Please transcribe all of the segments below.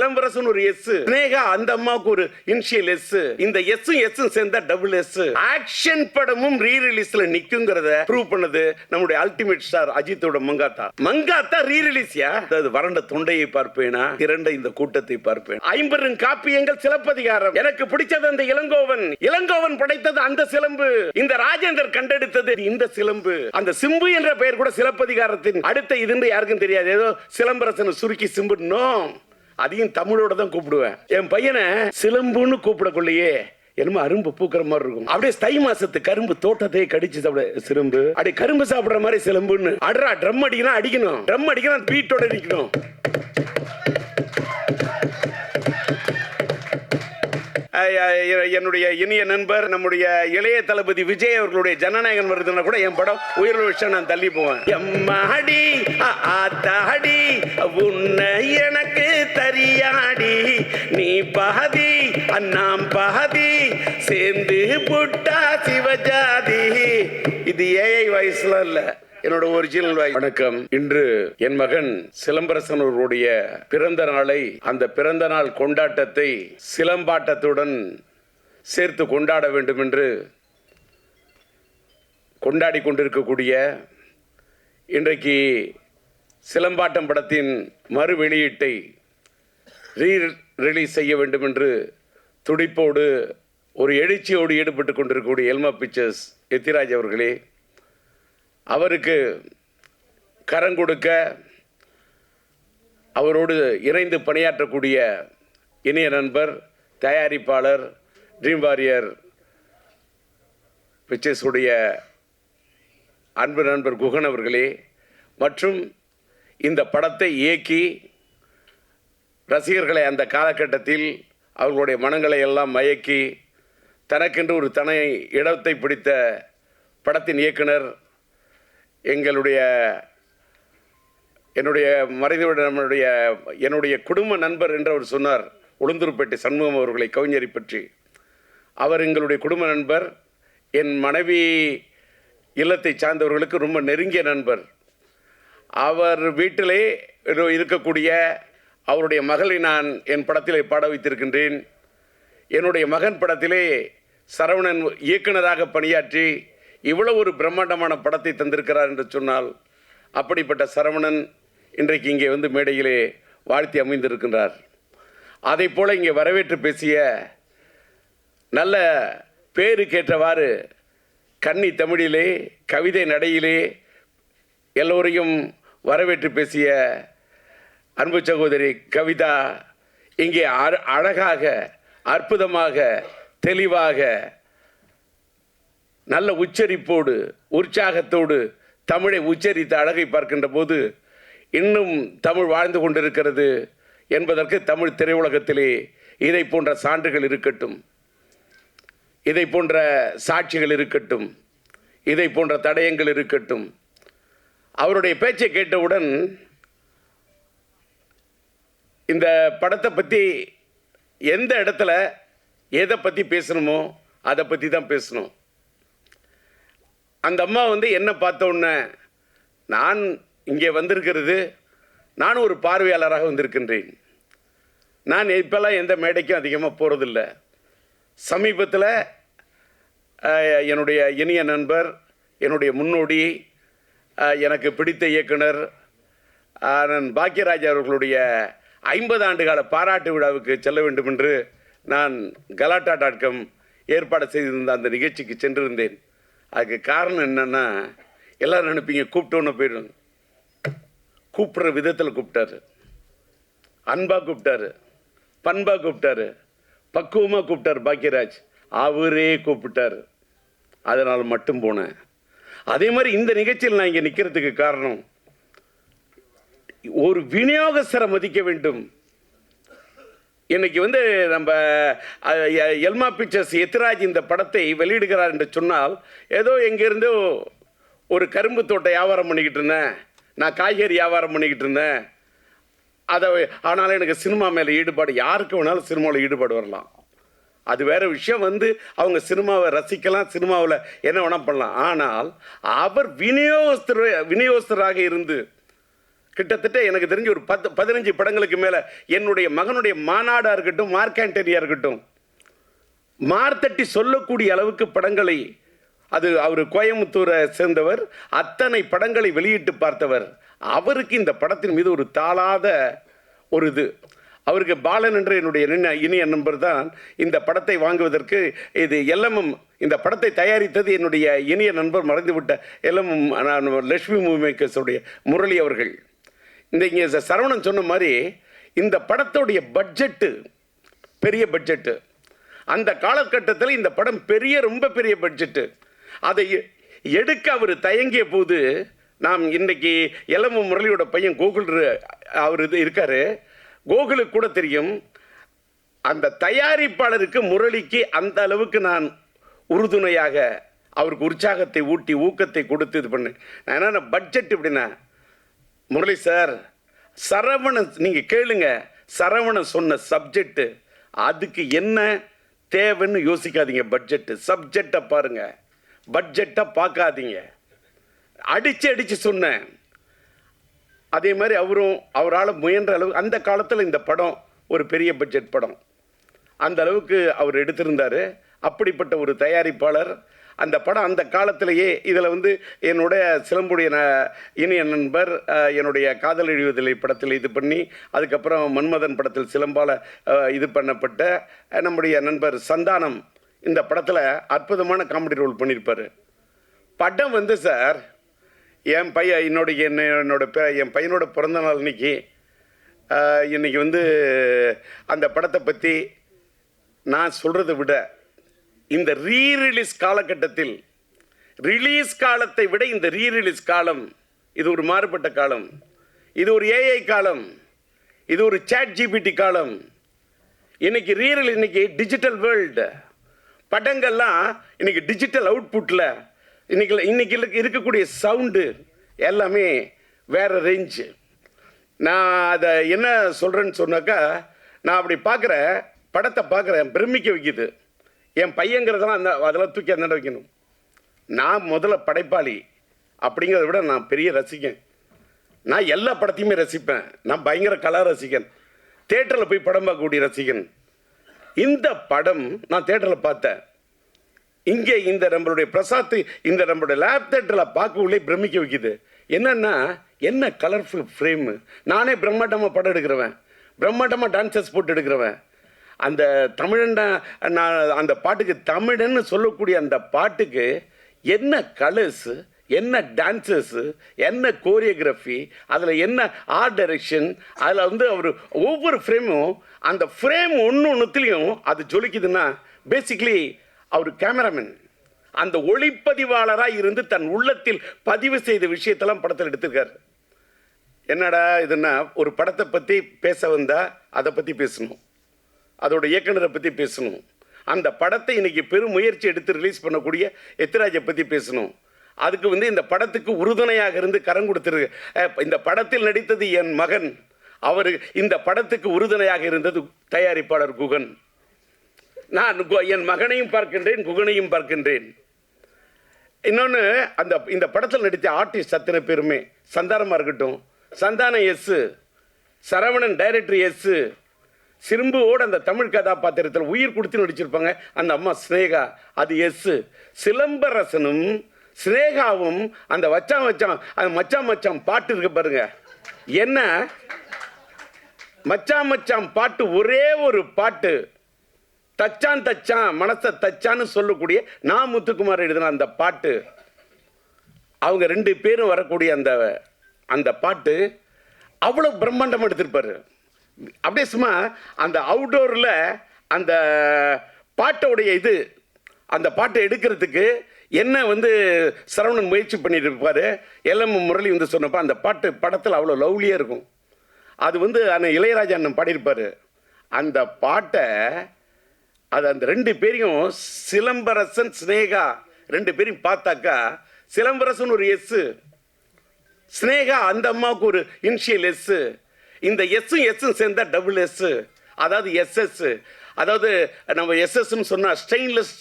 சிலம்பரசன் ஒரு எஸ், ஸ்னேகா அந்த அம்மாவுக்கு ஒரு இனிஷியல் எஸ். இந்த எஸ் எஸ் சேர்ந்தா டபுள் எஸ். ஆக்ஷன் படமும் ரீ ரிலீஸ்ல நிக்குங்கிறத ப்ரூவ் பண்ணது நம்முடைய அல்டிமேட் ஸ்டார் அஜித்தோட மங்காத்தா. மங்காத்தா ரீ ரிலீஸ்யா? வறண்ட தொண்டையை பார்ப்பேனா, திரண்ட இந்த கூட்டத்தை பார்ப்பேன். 50 காப்பியங்கள் சிலப்பதிகாரம். எனக்கு பிடிச்சது அந்த இளங்கோவன். இளங்கோவன் படைத்தது அந்த சிலம்பு. இந்த ராஜேந்தர் கண்டெடுத்தது இந்த சிலம்பு. அந்த சிம்பு என்ற பெயர் கூட சிலப்பதிகாரத்தின் அடுத்த இதுன்னு யாருக்கும் தெரியாது. ஏதோ சிலம்பரசன் சுருக்கி சிம்புனோ, அதையும் தமிழோட தான் கூப்பிடுவேன். என் பையனை சிலம்புன்னு கூப்பிடக்குள்ளேயே என்னமோ அரும்பு பூக்கிற மாதிரி இருக்கும். அப்படியே தை மாசத்து கரும்பு தோட்டத்தை கடிச்சு சாப்பிட சிலம்பு, அப்படியே கரும்பு சாப்பிடுற மாதிரி சிலம்புன்னு. அட்ரா ட்ரம் அடிக்கணும், அடிக்கணும் ட்ரம் அடிக்கணும், பீட்டோட நிக்கணும். என்னுடைய இனிய நண்பர் நம்முடைய இளைய தளபதி விஜய் அவர்களுடைய ஜனநாயகன் வருதுன்னா கூட என் படம் உயிர் விஷயம் நான் தள்ளி போவேன். எம்மாடி ஆத்தாடி உன்னை எனக்கு தரியாடி, நீ பாதி அண்ணாம் பாதி சேர்ந்து புட்டா சிவஜாதி. இது ஏஐ வயசுல இல்ல, என்னோட ஒரிஜினல் வாய்ஸ். வணக்கம். இன்று என் மகன் சிலம்பரசன் அவர்களுடைய பிறந்த நாளை, அந்த பிறந்த நாள் கொண்டாட்டத்தை சிலம்பாட்டத்துடன் சேர்த்து கொண்டாட வேண்டும் என்று கொண்டாடி கொண்டிருக்கக்கூடிய இன்றைக்கு சிலம்பாட்டம் படத்தின் மறு வெளியீட்டை ரீ ரிலீஸ் செய்ய வேண்டும் என்று துடிப்போடு ஒரு எழுச்சியோடு ஈடுபட்டு கொண்டிருக்கக்கூடிய எல்மா பிக்சர்ஸ் எத்திராஜ் அவர்களே, அவருக்கு கரங்கொடுக்க அவரோடு இணைந்து பணியாற்றக்கூடிய இனிய நண்பர் தயாரிப்பாளர் ட்ரீம் வாரியர் பிக்சர்ஸுடைய அன்பு நண்பர் குகன் அவர்களே, மற்றும் இந்த படத்தை இயக்கி ரசிகர்களை அந்த காலகட்டத்தில் அவர்களுடைய மனங்களை எல்லாம் மயக்கி தனக்கென்று ஒரு தனி இடத்தை பிடித்த படத்தின் இயக்குனர் என்னுடைய மறைந்துவிட என்னுடைய குடும்ப நண்பர் என்று அவர் சொன்னார். உளுந்தூர்பேட்டை சண்முகம் அவர்களை, கவிஞரை பற்றி. அவர் எங்களுடைய குடும்ப நண்பர், என் மனைவி இல்லத்தை சார்ந்தவர்களுக்கு ரொம்ப நெருங்கிய நண்பர். அவர் வீட்டிலே இருக்கக்கூடிய அவருடைய மகளை நான் என் படத்திலே பாட வைத்திருக்கின்றேன். என்னுடைய மகன் படத்திலே சரவணன் இயக்குனராக பணியாற்றி இவ்வளவு ஒரு பிரம்மாண்டமான படத்தை தந்திருக்கிறார் என்று சொன்னால், அப்படிப்பட்ட சரவணன் இன்றைக்கு இங்கே வந்து மேடையிலே வாழ்த்தி அமைந்திருக்கின்றார். அதை போல இங்கே வரவேற்று பேசிய, நல்ல பேருக்கேற்றவாறு கன்னி தமிழிலே கவிதை நடையிலே எல்லோரையும் வரவேற்று பேசிய அன்பு சகோதரி கவிதா இங்கே அழகாக, அற்புதமாக, தெளிவாக, நல்ல உச்சரிப்போடு, உற்சாகத்தோடு தமிழை உச்சரித்த அழகை பார்க்கின்ற போது இன்னும் தமிழ் வாழ்ந்து கொண்டிருக்கிறது என்பதற்கு தமிழ் திரையுலகத்திலே இதை போன்ற சான்றுகள் இருக்கட்டும், இதை போன்ற சாட்சிகள் இருக்கட்டும், இதை போன்ற தடயங்கள் இருக்கட்டும். அவருடைய பேச்சை கேட்டவுடன் இந்த படத்தை பற்றி எந்த இடத்துல எதை பற்றி பேசணுமோ அதை பற்றி தான் பேசணும். அந்த அம்மா வந்து என்ன பார்த்த உடனே, நான் இங்கே வந்திருக்கிறது, நான் ஒரு பார்வையாளராக வந்திருக்கின்றேன். நான் இப்போல்லாம் எந்த மேடைக்கும் அதிகமாக போகிறதில்ல. சமீபத்தில் என்னுடைய இனிய நண்பர், என்னுடைய முன்னோடி, எனக்கு பிடித்த இயக்குனர் பாக்யராஜ் அவர்களுடைய 50 ஆண்டுகால பாராட்டு விழாவுக்கு செல்ல வேண்டும் என்று நான் கலாட்டா.com ஏற்பாடு செய்திருந்த அந்த நிகழ்ச்சிக்கு சென்றிருந்தேன். அதுக்கு காரணம் என்னென்னா, எல்லோரும் நினைப்பீங்க கூப்பிட்டோன்னு போயிடும். கூப்பிட்ற விதத்தில் கூப்பிட்டாரு, அன்பாக கூப்பிட்டாரு, பண்பாக கூப்பிட்டாரு, பக்குவமாக கூப்பிட்டார் பாக்யராஜ். அவரே கூப்பிட்டார், அதனால் மட்டும் போனேன். அதே மாதிரி இந்த நிகழ்ச்சியில் நான் இங்கே நிற்கிறதுக்கு காரணம், ஒரு விநியோகஸ்தரை மதிக்க வேண்டும். இன்னைக்கு வந்து நம்ம எல்மா பிக்சர்ஸ் எத்திராஜ் இந்த படத்தை வெளியிடுகிறார் என்று சொன்னால், ஏதோ எங்கேருந்தோ ஒரு கரும்பு தோட்ட வியாபாரம் பண்ணிக்கிட்டு இருந்தேன், நான் காய்கறி வியாபாரம் பண்ணிக்கிட்டு இருந்தேன், அதை ஆனாலும் எனக்கு சினிமா மேலே ஈடுபாடு, யாருக்கு வேணாலும் சினிமாவில் ஈடுபாடு வரலாம், அது வேறு விஷயம். வந்து அவங்க சினிமாவை ரசிக்கலாம், சினிமாவில் என்ன வேணால் பண்ணலாம். ஆனால் அவர் விநியோகஸ்தராக இருந்து கிட்டத்தட்ட எனக்கு தெரிஞ்சு ஒரு 15 படங்களுக்கு மேலே என்னுடைய மகனுடைய மாநாடாக இருக்கட்டும், மார்க் ஆண்டனியாக இருக்கட்டும், மார்த்தட்டி சொல்லக்கூடிய அளவுக்கு படங்களை, அது அவர் கோயம்புத்தூரை சேர்ந்தவர், அத்தனை படங்களை வெளியிட்டு பார்த்தவர். அவருக்கு இந்த படத்தின் மீது ஒரு தாளாத ஒரு இது. அவருக்கு பாலன் என்ற என்னுடைய இனிய நண்பர் தான் இந்த படத்தை வாங்குவதற்கு, இது எல்எம்எம் இந்த படத்தை தயாரித்தது என்னுடைய இனிய நண்பர் மறைந்துவிட்ட எல்எம்எம் லட்சுமி மூவி மேக்கர்ஸுடைய முரளி அவர்கள். இந்த இங்கே சரவணன் சொன்ன மாதிரி இந்த படத்துடைய பட்ஜெட்டு பெரிய பட்ஜெட்டு. அந்த காலகட்டத்தில் இந்த படம் ரொம்ப பெரிய பட்ஜெட்டு. அதை எடுக்க அவர் தயங்கிய போது, நாம் இன்றைக்கி எல்எம்எம் முரளியோட பையன் கோகுல் அவர் இது இருக்கார், கோகுலுக்கு கூட தெரியும். அந்த தயாரிப்பாளருக்கு முரளிக்கு அந்த அளவுக்கு நான் உறுதுணையாக அவருக்கு உற்சாகத்தை ஊட்டி ஊக்கத்தை கொடுத்து இது பண்ணேன். நான் என்னென்ன பட்ஜெட் இப்படின்னா, முரளி சார், சரவணன் நீங்கள் கேளுங்க, சரவணன் சொன்ன சப்ஜெக்டு அதுக்கு என்ன தேவைன்னு யோசிக்காதீங்க. பட்ஜெட்டு சப்ஜெக்டை பாருங்க, பட்ஜெட்டை பார்க்காதீங்க. அடித்து சொன்னேன். அதே மாதிரி அவரால் முயன்ற அளவு அந்த காலத்தில் இந்த படம் ஒரு பெரிய பட்ஜெட் படம், அந்த அளவுக்கு அவர் எடுத்திருந்தார். அப்படிப்பட்ட ஒரு தயாரிப்பாளர். அந்த படம் அந்த காலத்திலேயே இதில் என்னுடைய சிலம்புடைய இனிய நண்பர் என்னுடைய காதல் எழுவதில்லை படத்தில் இது பண்ணி, அதுக்கப்புறம் மன்மதன் படத்தில் சிலம்பால் இது பண்ணப்பட்ட நம்முடைய நண்பர் சந்தானம் இந்த படத்தில் அற்புதமான காமெடி ரோல் பண்ணியிருப்பார். படம் சார், என் பையனோட பிறந்த நாள் இன்னைக்கு அந்த படத்தை பற்றி நான் சொல்கிறத விட, இந்த ரீரிலீஸ் காலகட்டத்தில், ரிலீஸ் காலத்தை விட இந்த ரீரிலீஸ் காலம் இது ஒரு மாறுபட்ட காலம். இது ஒரு ஏஐ காலம், இது ஒரு சாட் ஜிபிடி காலம். இன்னைக்கு டிஜிட்டல் வேர்ல்டு. படங்கள்லாம் இன்னைக்கு டிஜிட்டல் அவுட்புட்டில் இன்னைக்கு இருக்கக்கூடிய சவுண்டு எல்லாமே வேற ரேஞ்சு. நான் அதை என்ன சொல்கிறேன்னு சொன்னாக்கா, நான் அப்படி பார்க்குறேன், படத்தை பார்க்குறேன், பிரமிக்க வைக்குது. என் பையங்கிறதெல்லாம் அதெல்லாம் தூக்கி அந்த வைக்கணும். நான் முதல்ல படைப்பாளி அப்படிங்கிறத விட நான் பெரிய ரசிகன். நான் எல்லா படத்தையுமே ரசிப்பேன். நான் பயங்கர கலா ரசிகன், தேட்டரில் போய் படம் பார்க்கக்கூடிய ரசிகன். இந்த படம் நான் தேட்டரில் பார்த்தேன். இங்கே இந்த நம்மளுடைய பிரசாத் இந்த நம்மளுடைய லேப் தேட்டரில் பார்க்கவுள்ளே பிரமிக்க வைக்குது. என்னென்னா, என்ன கலர்ஃபுல் ஃப்ரேமு. நானே பிரம்மாண்டமாக படம் எடுக்கிறவன், பிரம்மாண்டமாக டான்சர்ஸ் போட்டு எடுக்கிறவன். அந்த தமிழன் அந்த பாட்டுக்கு, தமிழன்னு சொல்லக்கூடிய அந்த பாட்டுக்கு என்ன கலர்ஸு, என்ன டான்சர்ஸு, என்ன கோரியோகிராஃபி, அதில் என்ன ஆர்ட் டைரக்ஷன், அதில் அவர் ஒவ்வொரு ஃப்ரேமும், அந்த ஃப்ரேம் ஒன்றுத்துலேயும் அது ஜொலிக்குதுன்னா பேசிக்லி அவர் கேமராமேன், அந்த ஒளிப்பதிவாளராக இருந்து தன் உள்ளத்தில் பதிவு செய்த விஷயத்தெல்லாம் படத்தில் எடுத்திருக்கார். என்னடா இதுன்னா, ஒரு படத்தை பற்றி பேச வந்தால் அதை பற்றி பேசணும், அதோட இயக்குனரை பற்றி பேசணும், அந்த படத்தை இன்னைக்கு பெரும் முயற்சி எடுத்து ரிலீஸ் பண்ணக்கூடிய எத்திராஜை பற்றி பேசணும். அதுக்கு இந்த படத்துக்கு உறுதுணையாக இருந்து கரம் கொடுத்துருக்கு. இந்த படத்தில் நடித்தது என் மகன், அவர் இந்த படத்துக்கு உறுதுணையாக இருந்தது தயாரிப்பாளர் குகன். நான் என் மகனையும் பார்க்கின்றேன், குகனையும் பார்க்கின்றேன். இன்னொன்று, இந்த படத்தில் நடித்த ஆர்டிஸ்ட் அத்தனை பேருமே, சந்தானமாக இருக்கட்டும், Santhanam as, Saravanan director as, சிம்புவோடு அந்த தமிழ் கதாபாத்திரத்தில் உயிர் கொடுத்து நடிச்சிருப்பாங்க அந்த அம்மா ஸ்னேகா, அது எஸ். சிலம்பரசனும் ஸ்னேகாவும் அந்த அந்த மச்சான் பாட்டு இருக்கு பாருங்க, என்ன மச்சான் பாட்டு, ஒரே ஒரு பாட்டு, தச்சான் மனசை தச்சான்னு சொல்லக்கூடிய நான் முத்துக்குமார் எழுதின அந்த பாட்டு, அவங்க 2 பேரும் வரக்கூடிய அந்த பாட்டு அவ்வளோ பிரம்மாண்டமாக எடுத்திருப்பாரு. அப்படியே சும்மா அந்த அவுட்டோரில் அந்த பாட்டோடைய அந்த பாட்டை எடுக்கிறதுக்கு என்ன சரவணன் முயற்சி பண்ணிட்டு இருப்பார். எல்எம்எம் முரளி சொன்னப்போ அந்த பாட்டு படத்தில் அவ்வளோ லவ்லியாக இருக்கும். அது அந்த இளையராஜா அண்ணன் பாடியிருப்பார். அந்த பாட்டை அது அந்த 2 பேரையும், சிலம்பரசன் ஸ்னேகா 2 பேரையும் பார்த்தாக்கா, சிலம்பரசன் ஒரு எஸ், ஸ்னேகா அந்த அம்மாவுக்கு ஒரு இனிஷியல் எஸ், இந்த எஸ்ஸும் சேர்ந்தா டபுள் எஸ், அதாவது எஸ்எஸ். அதாவது நம்ம எஸ்எஸ்ன்னு சொன்னால் ஸ்டெயின்லெஸ்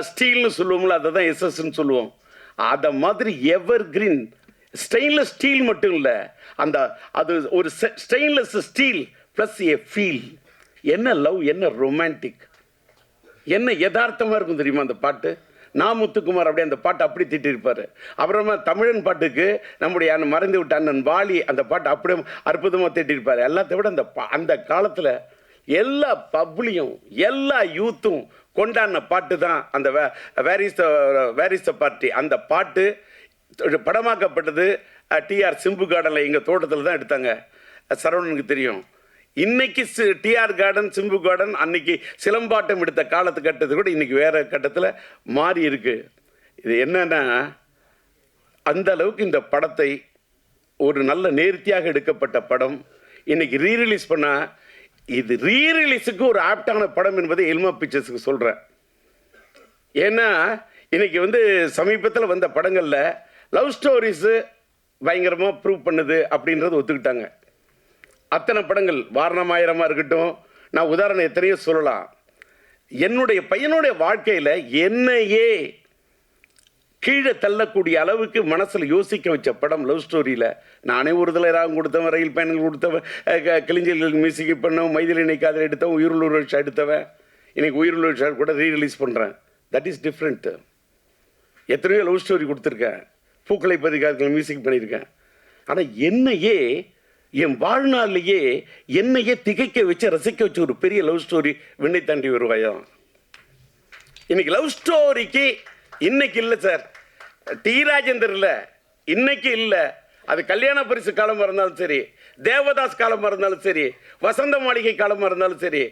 ஸ்டீல்னு சொல்லுவோம்ல, அதை தான் எஸ்எஸ்ன்னு சொல்லுவோம். அதை மாதிரி எவர் கிரீன் ஸ்டெயின்லெஸ் ஸ்டீல் மட்டும் இல்லை, அந்த அது ஒரு stainless steel plus A feel. என்ன லவ், என்ன ரொமான்டிக், என்ன யதார்த்தமாக இருக்கும் தெரியுமா அந்த பாட்டு. முத்துக்குமார் அப்படியே அந்த பாட்டு அப்படி திட்டிருப்பார். அப்புறமா தமிழன் பாட்டுக்கு நம்முடைய மறைந்து விட்ட அண்ணன் வாலி அந்த பாட்டு அப்படியே அற்புதமாக திட்டிருப்பார். எல்லாத்தை விட அந்த காலத்தில் எல்லா பப்ளியும் எல்லா யூத்தும் கொண்டாடின பாட்டு தான் அந்த வேர் இஸ் த பார்ட்டி. அந்த பாட்டு படமாக்கப்பட்டது டிஆர் சிம்பு கார்டனில் எங்கள் தோட்டத்தில் தான் எடுத்தாங்க. சரவணனுக்கு தெரியும். இன்னைக்கு டிஆர் கார்டன், சிம்பு கார்டன் அன்னைக்கு சிலம்பாட்டம் எடுத்த காலத்து கட்டத்தை கூட இன்னைக்கு வேற கட்டத்தில் மாறி இருக்கு. இது என்னன்னா, அந்த அளவுக்கு இந்த படத்தை ஒரு நல்ல நேர்த்தியாக எடுக்கப்பட்ட படம் இன்னைக்கு ரீரிலீஸ் பண்ணா, இது ரீரிலீஸுக்கு ஒரு ஆப்டான படம் என்பதை எல்மா பிக்சர்ஸுக்கு சொல்கிறேன். ஏன்னா இன்னைக்கு சமீபத்தில் வந்த படங்களில் லவ் ஸ்டோரிஸு பயங்கரமாக ப்ரூவ் பண்ணுது அப்படின்றது ஒத்துக்கிட்டாங்க. அத்தனை படங்கள் வாரணமாயிரமாக இருக்கட்டும், நான் உதாரணம் எத்தனையோ சொல்லலாம். என்னுடைய பையனுடைய வாழ்க்கையில் என்னையே கீழே தள்ளக்கூடிய அளவுக்கு மனசில் யோசிக்க வச்ச படம் லவ் ஸ்டோரியில். நானே ஒரு தலை ராகம் கொடுத்தவன், ரயில் பயணங்கள் கொடுத்தவன், கிளிஞ்சல்களுக்கு மியூசிக் பண்ணவன், மைதிலினை காதல் எடுத்தவன், உயிருள்ள விஷயம் எடுத்தவன். இன்னைக்கு உயிருள்ள விஷயம் கூட ரீரிலீஸ் பண்ணுறேன். That is different. எத்தனையோ லவ் ஸ்டோரி கொடுத்துருக்கேன், பூக்களை பதிக்காதல் மியூசிக் பண்ணியிருக்கேன். ஆனால் என்னையே என் வாழ்நாளிலேயே என்னையே திகைக்க வச்சு ரசிக்க வச்ச ஒரு பெரிய லவ் ஸ்டோரி விண்ணை தாண்டி வருவாயம். இன்னைக்கு லவ் ஸ்டோரிக்கு இன்னைக்கு இல்லை சார், டி ராஜேந்தர் இல்லை, இன்னைக்கு இல்லை. அது கல்யாண பரிசு காலமாக இருந்தாலும் சரி, தேவதாஸ் காலமாக இருந்தாலும் சரி, வசந்த மாளிகை காலமாக இருந்தாலும் சரி,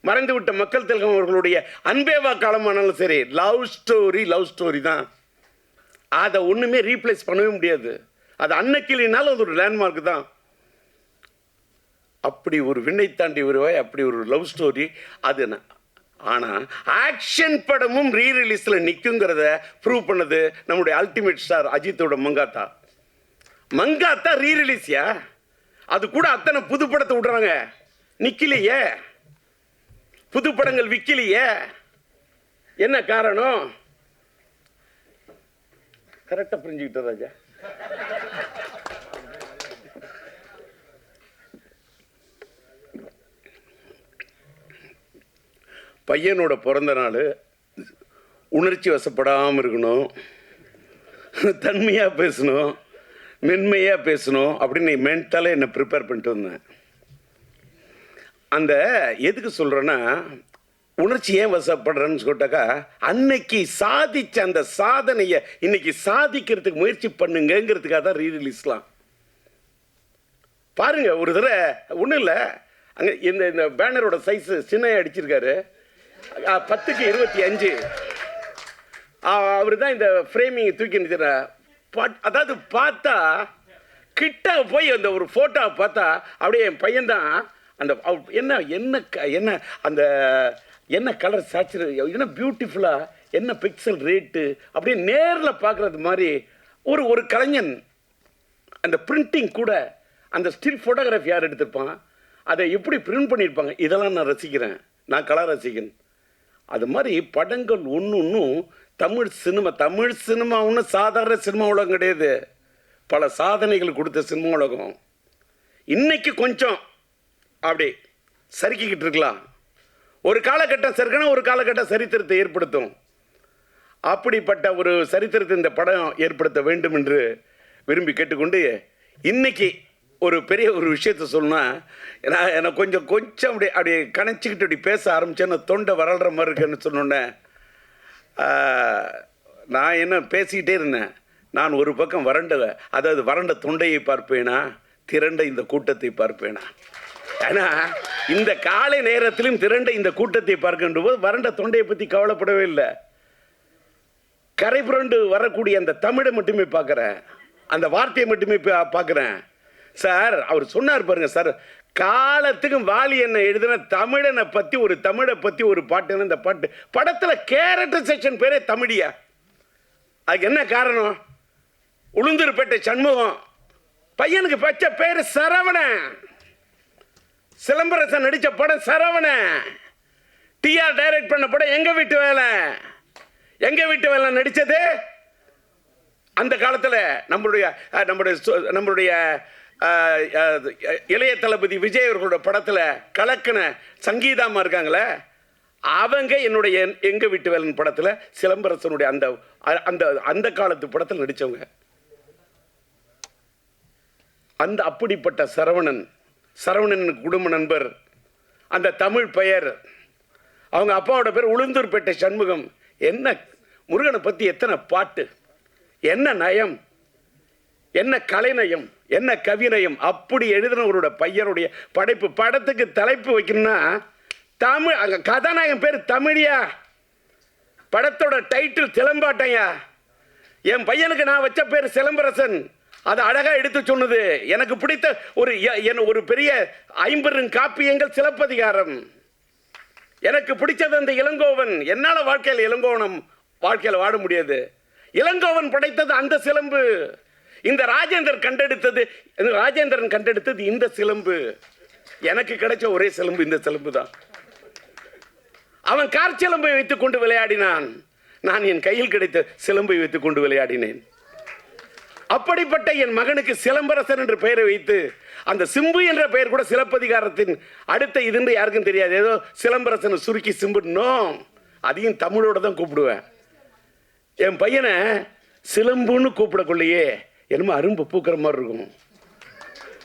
மறைந்து விட்ட மக்கள் திலகம் அவர்களுடைய அன்பேவா காலமானாலும் சரி, லவ் ஸ்டோரி தான். அதை ஒன்றுமே ரீப்ளேஸ் பண்ணவே முடியாது. அது அன்னைக்கு இல்லைனாலும் அது ஒரு லேண்ட்மார்க் தான். அப்படி ஒரு விண்ணை தாண்டி வருவாய், அப்படி ஒரு லவ் ஸ்டோரி அது. ஆனால் ஆக்ஷன் படமும் ரீரிலீஸில் நிற்குங்கிறத ப்ரூவ் பண்ணது நம்முடைய அல்டிமேட் ஸ்டார் அஜித்தோட மங்காத்தா ரீரிலீஸ்யா. அது கூட அத்தனை புது படத்தை விடுறாங்க, நிற்கலையே, புது படங்கள் விற்கலையே. என்ன காரணம்? கரெக்டாக புரிஞ்சுக்கிட்ட ராஜா. பையனோட பிறந்த நாள் உணர்ச்சி வசப்படாமல் இருக்கணும், தன்மையாக பேசணும், மென்மையாக பேசணும் அப்படின்னு மென்டலாக என்னை ப்ரிப்பேர் பண்ணிட்டு வந்தேன். அந்த எதுக்கு சொல்கிறேன்னா, உணர்ச்சி ஏன் வசப்படுறேன்னு சொல்லிட்டாக்கா, அன்னைக்கு சாதிச்ச அந்த சாதனையை இன்னைக்கு சாதிக்கிறதுக்கு முயற்சி பண்ணுங்கிறதுக்காக தான் ரீரிலீஸ்லாம். பாருங்க, ஒரு தடவை ஒன்றும் இல்லை, அங்கே இந்த பேனரோட சைஸு சின்ன அடிச்சிருக்காரு, 10க்கு 25. அவர் தான் இந்த ஃப்ரேமிங் தூக்கி நிற்கிற. அதாவது பார்த்தா கிட்ட போய் அந்த ஒரு ஃபோட்டோவை பார்த்தா அப்படியே என் பையன்தான். அந்த என்ன என்ன என்ன அந்த என்ன கலர் சேச்சுரே, என்ன பியூட்டிஃபுல்லாக, என்ன பிக்சல் ரேட்டு, அப்படியே நேரில் பார்க்குறது மாதிரி ஒரு கலைஞன். அந்த பிரிண்டிங் கூட, அந்த ஸ்டில் ஃபோட்டோகிராஃபி யார் எடுத்திருப்பான், அதை எப்படி பிரிண்ட் பண்ணியிருப்பாங்க, இதெல்லாம் நான் ரசிக்கிறேன். நான் கலா ரசிகன். அது மாதிரி படங்கள் ஒன்றும் தமிழ் சினிமா ஒன்றும் சாதாரண சினிமா உலகம் கிடையாது. பல சாதனைகள் கொடுத்த சினிமா உலகம். இன்னைக்கு கொஞ்சம் அப்படி சறுக்கிக்கிட்டு இருக்கலாம். ஒரு காலகட்டம் சறுக்கணும், ஒரு காலகட்டம் சரித்திரத்தை ஏற்படுத்தும். அப்படிப்பட்ட ஒரு சரித்திரத்தை இந்த படம் ஏற்படுத்த வேண்டும் என்று விரும்பி கேட்டுக்கொண்டு, இன்னைக்கு ஒரு பெரிய ஒரு விஷயத்த சொல்லணும்னா, எனக்கு கொஞ்சம் அப்படியே கணைச்சிக்கிட்டு அப்படி பேச ஆரம்பித்தேன்னு தொண்டை வரல்ற மாதிரி இருக்குன்னு சொன்னோன்னே, நான் என்ன பேசிக்கிட்டே இருந்தேன். நான் ஒரு பக்கம் வறண்ட தொண்டையை பார்ப்பேனா, திரண்ட இந்த கூட்டத்தை பார்ப்பேனா. ஏன்னா இந்த காலை நேரத்திலும் திரண்ட இந்த கூட்டத்தை பார்க்கின்ற போது வறண்ட தொண்டையை பற்றி கவலைப்படவே இல்லை. கரை புரண்டு வரக்கூடிய அந்த தமிழை மட்டுமே பார்க்குறேன், அந்த வார்த்தையை மட்டுமே பார்க்குறேன். சார் அவர் சொன்னார் பாருங்க சார், காலத்துக்கும் வாலி என்ன எழுதின தமிழனை பற்றி ஒரு தமிழை பற்றி ஒரு பாட்டுன்னு. இந்த பாட்டு படத்தில் கேரக்டர் செக்ஷன் பேரே தமிழியா. அதுக்கு என்ன காரணம்? உளுந்தூர்பேட்டை சண்முகம் பையனுக்கு பச்ச பேர் சரவணன். சிலம்பரசன் நடித்த படம் சரவணன். டிஆர் டைரக்ட் பண்ண படம் எங்க வீட்டு வேலை. எங்க வீட்டு வேலை நடித்தது அந்த காலத்தில் நம்மளுடைய இளைய தளபதி விஜய் அவர்களோட படத்தில் கலக்கின சங்கீதாமா இருக்காங்களே, அவங்க என்னுடைய எங்க வீட்டு வேலன் படத்தில் சிலம்பரசனுடைய அந்த அந்த அந்த காலத்து படத்தில் நடித்தவங்க. அந்த அப்படிப்பட்ட சரவணன் குடும்ப நண்பர், அந்த தமிழ் பெயர், அவங்க அப்பாவோட பேர் உளுந்தூர்பேட்டை சண்முகம். என்ன முருகனை பற்றி எத்தனை பாட்டு, என்ன நயம், என்ன கலைநயம், என்ன கவிநயம். அப்படி எழுதினவரோட பையனுடைய படைப்பு. படத்துக்கு தலைப்பு வைக்கணும்னா தமிழ், அங்கே கதாநாயகன் பேர் தமிழியா, படத்தோட டைட்டில் சிலம்பாட்டையா. என் பையனுக்கு நான் வச்ச பேர் சிலம்பரசன். அது அழகா எடுத்து சொன்னது. எனக்கு பிடித்த ஒரு பெரிய 50 காப்பியங்கள் சிலப்பதிகாரம். எனக்கு பிடிச்சது அந்த இளங்கோவன். என்னால வாழ்க்கையில் வாழ முடியாது. இளங்கோவன் படைத்தது அந்த சிலம்பு. இந்த ராஜேந்திரன் கண்டெடுத்தது இந்த சிலம்பு. எனக்கு கிடைச்ச ஒரே சிலம்பு இந்த சிலம்பு தான். அவன் காற்சிலம்பை வைத்துக் கொண்டு விளையாடினான், நான் என் கையில் கிடைத்த சிலம்பை வைத்துக் கொண்டு விளையாடினேன். அப்படிப்பட்ட என் மகனுக்கு சிலம்பரசன் என்ற பெயரை வைத்து, அந்த சிம்பு என்ற பெயர் கூட சிலப்பதிகாரத்தின் அடுத்த இதுன்னு யாருக்கும் தெரியாது. ஏதோ சிலம்பரசனை சுருக்கி சிம்புனோ, அதையும் தமிழோட தான் கூப்பிடுவேன். என் பையனை சிலம்புன்னு கூப்பிடக்குள்ளேயே என்னமோ அரும்பு பூக்கிற மாதிரி இருக்கும்.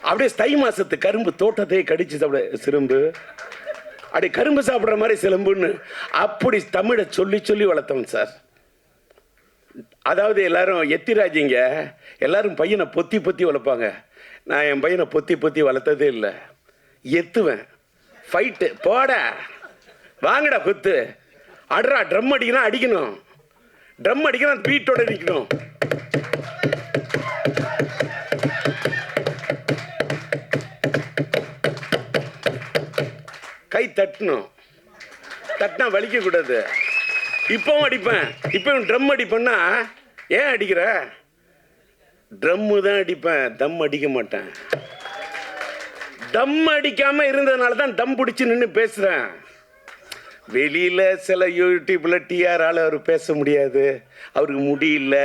அப்படியே தை மாசத்து கரும்பு தோட்டத்தையே கடிச்சு சாப்பிட சிலம்பு, அப்படி கரும்பு சாப்பிட்ற மாதிரி சிலம்புன்னு அப்படி தமிழை சொல்லி சொல்லி வளர்த்தவன் சார். அதாவது எல்லாரும் எத்திராஜிங்க, எல்லாரும் பையனை பொத்தி பொத்தி வளர்ப்பாங்க. நான் என் பையனை பொத்தி பொத்தி வளர்த்ததே இல்லை. எத்துவேன், ஃபைட்டு, போட வாங்கடா குத்து, அட்ரா, ட்ரம் அடிக்கணும், அடிக்கணும், ட்ரம் அடிக்கணும், பீட்டோட நிற்கணும். கை தட்டணும், தட்டினா வலிக்க கூடாது. இப்பவும் அடிப்பேன். இப்பவும் ட்ரம் அடிப்பேன்னா, ஏன் அடிக்கிற? ட்ரம்மு தான் அடிப்பேன், தம் அடிக்க மாட்டேன். தம் அடிக்காம இருந்ததுனால தான் தம் பிடிச்சி நின்று பேசுறேன். வெளியில சில யூடியூப்ல டிஆரால அவர் பேச முடியாது, அவருக்கு முடியல,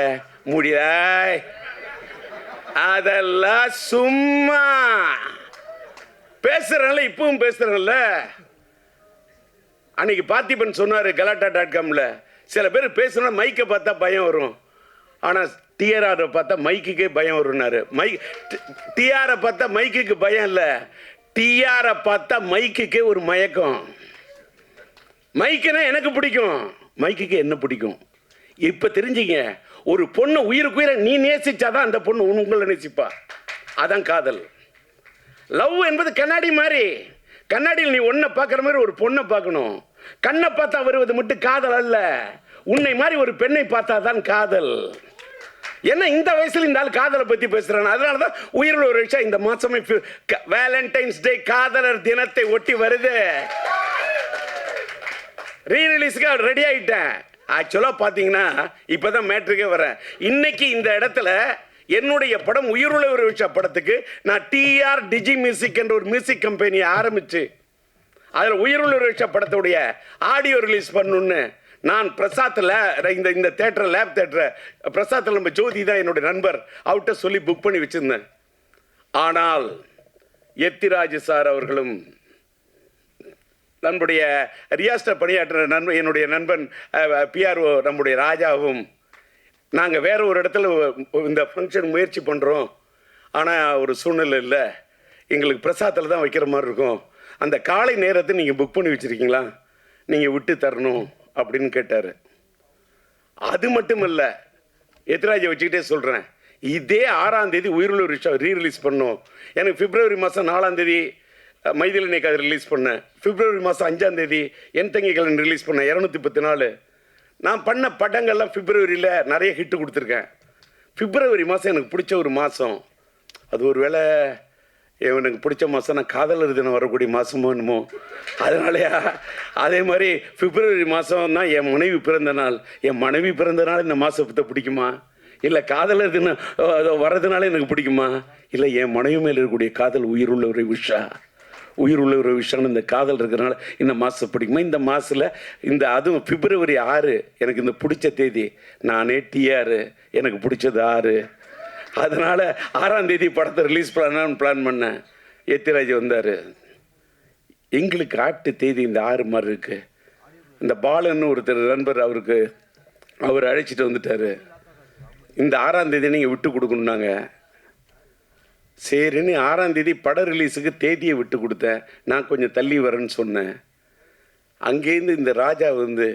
அதெல்லாம் சும்மா பேசுறேன்ல. இப்பவும் பேசுறேன்ல. அன்னைக்கு பார்த்திபன் சொன்னாரு கலாட்டா.comல, சில பேர் பேசுனா மைக்கை பார்த்தா பயம் வரும், ஆனா டிஆரை பார்த்தா மைக்குக்கே பயம் வரும்னாரு. டிஆரை பார்த்தா மைக்குக்கு பயம் இல்ல, டிஆரை பார்த்தா மைக்குக்கே ஒரு மயக்கம். மைக்குனா எனக்கு பிடிக்கும், மைக்குக்கு என்ன பிடிக்கும். இப்ப தெரிஞ்சுங்க, ஒரு பொண்ணு உயிருக்குயிர நீ நேசிச்சாதான் அந்த பொண்ணு உங்களை நேசிப்பா. அதான் காதல். லவ் என்பது கண்ணாடி மாதிரி. கண்ணாடியில் நீ ஒன்ன பார்க்குற மாதிரி ஒரு பொண்ணை பார்க்கணும். கண்ணை பார்த்தா வருவது மட்டும் காதல் அல்ல, உன்னை மாதிரி ஒரு பெண்ணை பார்த்தா தான் காதல். என்ன இந்த வயசுல இந்த ஆள் காதலை பத்தி பேசுறான். அதனாலதான் உயிரில் ஒரு விஷயம் இந்த மாசமே வேலண்டைன்ஸ் டே, காதலர் தினத்தை ஒட்டி வருது. ரீரிலீஸ்க்கு ரெடி ஆயிட்டேன். ஆக்சுவலா பாத்தீங்கன்னா இப்பதான் மேட்ருக்கே வரேன். இன்னைக்கு இந்த இடத்துல என்னுடைய படம் உயிருள்ள ஒரு விஷயம் படத்துக்கு நான் டிஆர் டிஜி மியூசிக் என்ற ஒரு மியூசிக் கம்பெனியை ஆரம்பிச்சு அதில் உயிருள்ள ஒரு விஷயம் படத்துடைய ஆடியோ ரிலீஸ் பண்ணணும்னு நான் பிரசாத்தில் இந்த தேட்டர் லேப் தேட்டரை பிரசாத்தில் நம்ம ஜோதி தான் என்னுடைய நண்பர், அவர்கிட்ட சொல்லி புக் பண்ணி வச்சிருந்தேன். ஆனால் எத்திராஜ் சார் அவர்களும் நம்முடைய ரியாஸ்டர் பணியாற்ற என்னுடைய நண்பன் பிஆர்ஓ நம்முடைய ராஜாவும் நாங்கள் வேற ஒரு இடத்துல இந்த ஃபங்க்ஷன் முயற்சி பண்ணுறோம், ஆனால் ஒரு சூழ்நிலை இல்லை, எங்களுக்கு பிரசாத்தில் தான் வைக்கிற மாதிரி இருக்கும், அந்த காலை நேரத்தை நீங்கள் புக் பண்ணி வச்சுருக்கீங்களா, நீங்கள் விட்டு தரணும் அப்படின்னு கேட்டார். அது மட்டும் இல்லை, எத்திராஜை வச்சுக்கிட்டே சொல்கிறேன், இதே 6ஆம் தேதி உயிருள்ள ஒரு ரீரிலீஸ் பண்ணோம். எனக்கு பிப்ரவரி மாதம் 4ஆம் தேதி மைதிலனை கதை ரிலீஸ் பண்ணேன். பிப்ரவரி மாதம் 5ஆம் தேதி என் தங்கிகள் ரிலீஸ் பண்ணேன். 214. நான் பண்ண படங்கள்லாம் பிப்ரவரியில் நிறைய ஹிட்டு கொடுத்துருக்கேன். பிப்ரவரி மாதம் எனக்கு பிடிச்ச ஒரு மாதம். அது ஒரு வேளை எனக்கு பிடிச்ச மாதம் நான் காதலர் தினம் வரக்கூடிய மாதமோ என்னமோ, அதனாலயா. அதே மாதிரி பிப்ரவரி மாதம் தான் என் மனைவி பிறந்த நாள். என் மனைவி பிறந்த நாள் இந்த மாதத்தை பிடிக்குமா, இல்லை காதலர் தினம் வர்றதுனால எனக்கு பிடிக்குமா, இல்லை என் மனைவி மேலே இருக்கக்கூடிய காதல் உயிருள்ள ஒரு விஷா உயிர் உள்ள ஒரு விஷயம் இந்த காதல் இருக்கிறனால இந்த மாதம் பிடிக்குமா, இந்த மாதத்தில் இந்த அதுவும் February 6 எனக்கு இந்த பிடிச்ச தேதி. நானே TR எனக்கு பிடிச்சது 6, அதனால் 6ஆம் தேதி படத்தை ரிலீஸ் பண்ணலான்னு பிளான் பண்ணேன். எத்திராஜ் வந்தார். எங்களுக்கு ஆட்டு தேதி இந்த 6 மாதிரி இருக்குது. இந்த பாலன்னு ஒருத்தர் நண்பர் அவர் அழைச்சிட்டு வந்துட்டார். இந்த 6ஆம் தேதி நீங்கள் விட்டு கொடுக்கணுன்னாங்க. சரின்னு 6ஆம் தேதி பட ரிலீஸுக்கு தேதியை விட்டு கொடுத்தேன். நான் கொஞ்சம் தள்ளி வரேன்னு சொன்னேன். அங்கேருந்து இந்த ராஜா வந்து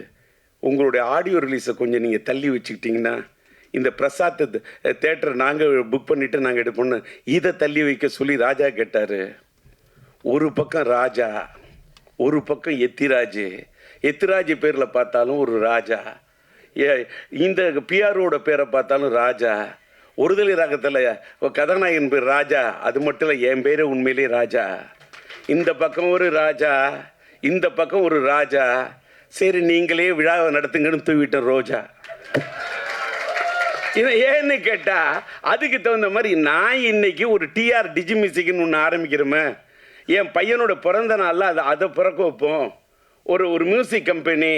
உங்களுடைய ஆடியோ ரிலீஸை கொஞ்சம் நீங்கள் தள்ளி வச்சுக்கிட்டிங்கன்னா இந்த பிரசாத் தேட்டரை நாங்கள் புக் பண்ணிவிட்டு நாங்கள் எடுப்போம்னு இதை தள்ளி வைக்க சொல்லி ராஜா கேட்டார். ஒரு பக்கம் ராஜா, ஒரு பக்கம் எத்திராஜ் பேரில் பார்த்தாலும் ஒரு ராஜா, இந்த பிஆரோட பேரை பார்த்தாலும் ராஜா. ஒருதலை ராகத்தில் கதாநாயகன் பேர் ராஜா, அது மட்டும் இல்லை என் பேர் உண்மையிலே ராஜா. இந்த பக்கம் ஒரு ராஜா, இந்த பக்கம் ஒரு ராஜா. சரி நீங்களே விழாவை நடத்துங்கன்னு தூவிட்டேன் ரோஜா. இதை ஏன்னு கேட்டால் அதுக்கு தகுந்த மாதிரி நான் இன்னைக்கு ஒரு TR டிஜி மியூசிக்னு ஒன்று ஆரம்பிக்கிறோமே. என் பையனோட பிறந்த நாளில் அதை பிறக்க வைப்போம். ஒரு மியூசிக் கம்பெனி.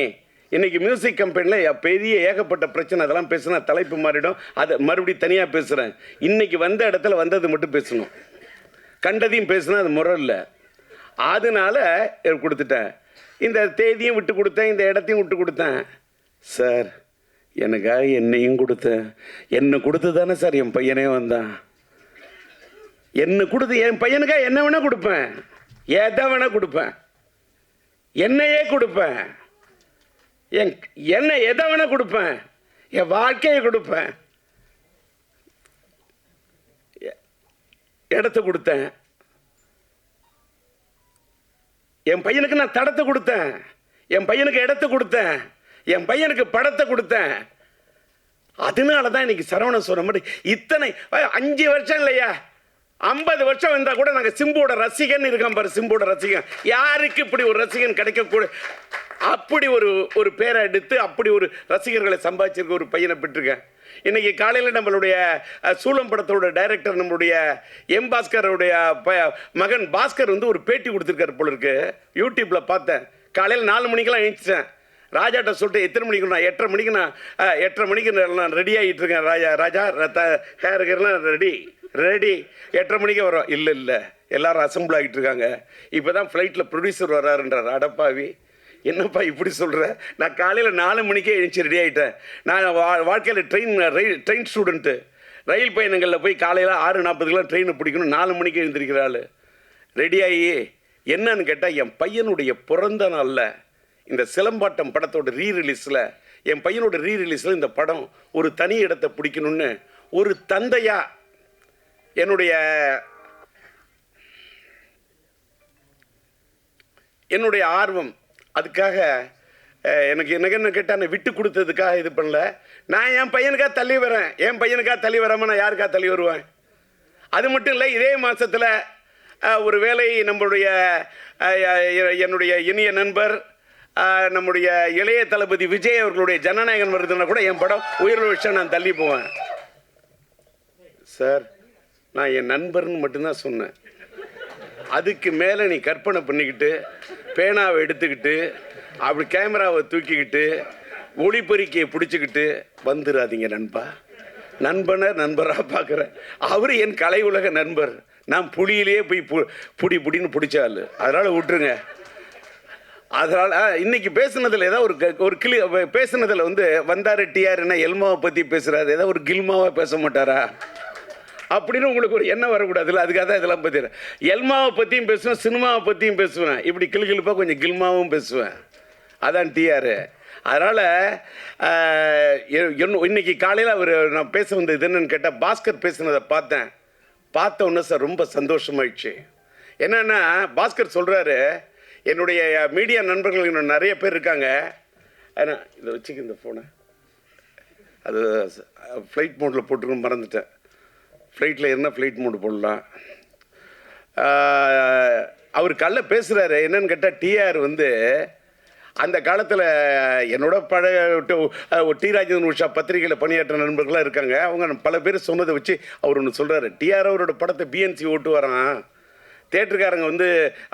இன்றைக்கி மியூசிக் கம்பெனியில் பெரிய ஏகப்பட்ட பிரச்சனை. அதெல்லாம் பேசுனா தலைப்பு மாறிடும். அதை மறுபடியும் தனியாக பேசுகிறேன். இன்றைக்கி வந்த இடத்துல வந்தது மட்டும் பேசணும். கண்டதையும் பேசுனா அது முறை இல்லை. அதனால் கொடுத்துட்டேன். இந்த தேதியும் விட்டு கொடுத்தேன், இந்த இடத்தையும் விட்டு கொடுத்தேன். சார் எனக்காக என்னையும் கொடுத்தேன். என்னை கொடுத்து தானே சார் என் பையனே வந்தான். என்னை கொடுத்து என் பையனுக்காக என்ன வேணால் கொடுப்பேன், எதை வேணால் கொடுப்பேன், என்னையே கொடுப்பேன். என்ன எதை வேணா கொடுப்பேன், என் வாழ்க்கையை கொடுப்பேன். இடத்த கொடுத்தேன். என் பையனுக்கு நான் தடத்தை கொடுத்தேன், என் பையனுக்கு இடத்த கொடுத்தேன், என் பையனுக்கு படத்தை கொடுத்தேன். அதனால தான் இன்னைக்கு சரவணன் சொன்ன மாதிரி இத்தனை 5 வருஷம் இல்லையா, 50 வருஷம் வந்தால் கூட நாங்கள் சிம்புவோட ரசிகன் இருக்கோம் பாரு. சிம்புவோட ரசிகன் யாருக்கு இப்படி ஒரு ரசிகன் கிடைக்கக்கூட, அப்படி ஒரு பேரை எடுத்து அப்படி ஒரு ரசிகர்களை சம்பாதிச்சிருக்க ஒரு பையனை பெற்றிருக்கேன். இன்னைக்கு காலையில் நம்மளுடைய சூலம் படத்தோட டைரக்டர் நம்மளுடைய எம் பாஸ்கருடைய மகன் பாஸ்கர் வந்து ஒரு பேட்டி கொடுத்துருக்காரு போல இருக்கு. யூடியூப்ல பார்த்தேன். காலையில் 4 மணிக்கெல்லாம் எழுந்திரிச்சேன். ராஜாட்ட சொல்லிட்டு எத்தனை மணிக்கு, நான் 8:30 மணிக்கு நான் ரெடி ஆகிட்டு இருக்கேன். ராஜா ஹேருக்கெல்லாம் ரெடி 8:30 மணிக்கு வரோம். இல்லை எல்லாரும் அசம்பிள் ஆகிட்டு இருக்காங்க. இப்போ தான் ஃப்ளைட்டில் ப்ரொடியூசர் வர்றாருன்றார். அடப்பாவி, என்னப்பா இப்படி சொல்கிற? நான் காலையில் 4 மணிக்கே எழுந்துச்சி ரெடி ஆகிட்டேன். நான் வாழ்க்கையில் ட்ரெயின் ஸ்டூடெண்ட்டு. ரயில் பயணங்களில் போய் காலையில் 6:40 ட்ரெயினை பிடிக்கணும். 4 மணிக்கு எழுந்திருக்கிறாள். ரெடியாகி என்னன்னு கேட்டால் என் பையனுடைய பிறந்த நாளில் இந்த சிலம்பாட்டம் படத்தோட ரீரிலீஸில், என் பையனோட ரீரிலீஸில் இந்த படம் ஒரு தனி இடத்தை பிடிக்கணும்னு ஒரு தந்தையா என்னுடைய ஆர்வம். அதுக்காக எனக்கு என்ன கேட்டால் நான் விட்டு கொடுத்ததுக்காக இது பண்ணல. நான் என் பையனுக்காக தள்ளி வரேன். என் பையனுக்காக தள்ளி வராமல் நான் யாருக்காக தள்ளி வருவேன்? அது மட்டும் இல்லை, இதே மாதத்தில் ஒரு வேளை நம்மளுடைய என்னுடைய இனிய நண்பர் நம்முடைய இளைய தளபதி விஜய் அவர்களுடைய ஜனநாயகன் வருதுன்னா கூட என் படம் உயிரிழந்த விஷயம் நான் தள்ளி போவேன். சார் நான் என் நண்பர்னு மட்டும்தான் சொன்னேன். அதுக்கு மேலே நீ கற்பனை பண்ணிக்கிட்டு பேனாவை எடுத்துக்கிட்டு அப்படி கேமராவை தூக்கிக்கிட்டு ஒளிப்பெருக்கியை பிடிச்சிக்கிட்டு வந்துடாதீங்க நண்பா. நண்பராக பார்க்குறேன். அவர் என் கலை உலக நண்பர். நான் புளியிலேயே போய் புடின்னு பிடிச்சாள். அதனால் விட்டுருங்க. அதனால் இன்னைக்கு பேசுனதில் ஏதாவது ஒரு கிளி பேசுனதில் வந்து வந்தார் டிஆர்னா எல்மாவை பற்றி பேசுகிறாரு, ஏதாவது ஒரு கில்மாவாக பேச மாட்டாரா அப்படின்னு உங்களுக்கு ஒரு எண்ணம் வரக்கூடாதுல்ல. அதுக்காக தான் இதெல்லாம் பற்றி எல்மாவை பற்றியும் பேசுவேன், சினிமாவை பற்றியும் பேசுவேன், இப்படி கிளிப்பாக கொஞ்சம் கில்மாவும் பேசுவேன். அதான் டிஆர். அதனால் இன்னைக்கு காலையில் நான் பேச வந்தது என்னன்னு கேட்டால், பாஸ்கர் பேசுனதை பார்த்த உடனே சார் ரொம்ப சந்தோஷமாயிடுச்சு. என்னன்னா பாஸ்கர் சொல்கிறாரு, என்னுடைய மீடியா நண்பர்கள் இன்னும் நிறைய பேர் இருக்காங்க. இதை வச்சுக்க இந்த ஃபோனை, அது ஃப்ளைட் மோடில் போட்டுருன்னு மறந்துட்டேன். ஃப்ளைட்டில் என்ன ஃப்ளைட் மோடு போடலாம். அவர் கல்ல பேசுகிறாரு. என்னன்னு கேட்டால் டிஆர் வந்து அந்த காலத்தில் என்னோட பழைய டி ராஜேந்திரன் உஷா பத்திரிகையில் பணியாற்ற நண்பர்களாக இருக்காங்க. அவங்க பல பேர் சொன்னதை வச்சு அவர் ஒன்று சொல்கிறாரு. டிஆர் அவரோட படத்தை பிஎன்சி ஓட்டு வரான், தேட்டருக்காரங்க வந்து